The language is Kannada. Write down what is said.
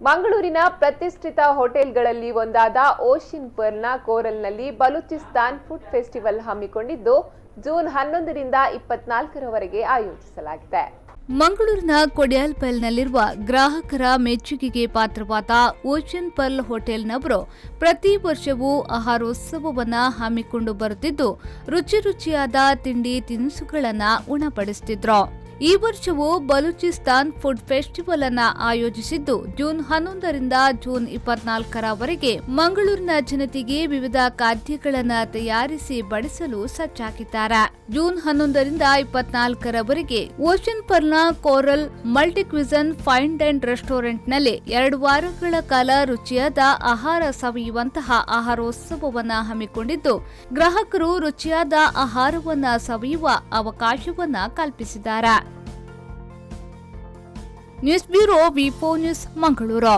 ಮಂಗಳೂರಿನ ಪ್ರತಿಷ್ಠಿತ ಹೋಟೆಲ್ಗಳಲ್ಲಿ ಒಂದಾದ ಓಷನ್ ಪರ್ಲ್ನ ಕೋರಲ್ನಲ್ಲಿ ಬಲೂಚಿಸ್ತಾನ್ ಫುಡ್ ಫೆಸ್ಟಿವಲ್ ಹಮ್ಮಿಕೊಂಡಿದ್ದು ಜೂನ್ 11ರಿಂದ 24ರವರೆಗೆ ಆಯೋಜಿಸಲಾಗಿದೆ. ಮಂಗಳೂರಿನ ಕೊಡಿಯಾಲ್ಪಲ್ನಲ್ಲಿರುವ ಗ್ರಾಹಕರ ಮೆಚ್ಚುಗೆಗೆ ಪಾತ್ರವಾದ ಓಷನ್ ಪರ್ಲ್ ಹೋಟೆಲ್ನವರು ಪ್ರತಿ ವರ್ಷವೂ ಆಹಾರೋತ್ಸವವನ್ನು ಹಮ್ಮಿಕೊಂಡು ಬರುತ್ತಿದ್ದು ರುಚಿಯಾದ ತಿಂಡಿ ತಿನಿಸುಗಳನ್ನು ಉಣಬಡಿಸುತ್ತಿದ್ರು. ಈ ವರ್ಷವೂ ಬಲೂಚಿಸ್ತಾನ್ ಫುಡ್ ಫೆಸ್ಟಿವಲ್ ಅನ್ನು ಆಯೋಜಿಸಿದ್ದು ಜೂನ್ 11ರಿಂದ ಜೂನ್ 24ರವರೆಗೆ ಮಂಗಳೂರಿನ ಜನತೆಗೆ ವಿವಿಧ ಖಾದ್ಯಗಳನ್ನು ತಯಾರಿಸಿ ಬಡಿಸಲು ಸಜ್ಜಾಗಿದ್ದಾರೆ. ಜೂನ್ 11ರಿಂದ 24ರವರೆಗೆ ಓಷನ್ ಪರ್ಲ್ನ ಕೋರಲ್ ಮಲ್ಟಿಕ್ವಿಸನ್ ಫೈನ್ ಡೈನ್ ರೆಸ್ಟೋರೆಂಟ್ನಲ್ಲಿ 2 ವಾರಗಳ ಕಾಲ ರುಚಿಯಾದ ಆಹಾರ ಸವಿಯುವಂತಹ ಆಹಾರೋತ್ಸವವನ್ನು ಹಮ್ಮಿಕೊಂಡಿದ್ದು ಗ್ರಾಹಕರು ರುಚಿಯಾದ ಆಹಾರವನ್ನು ಸವಿಯುವ ಅವಕಾಶವನ್ನು ಕಲ್ಪಿಸಿದ್ದಾರೆ. ನ್ಯೂಸ್ ಬ್ಯೂರೋ ವಿ4 ನ್ಯೂಸ್ ಮಂಗಳೂರು.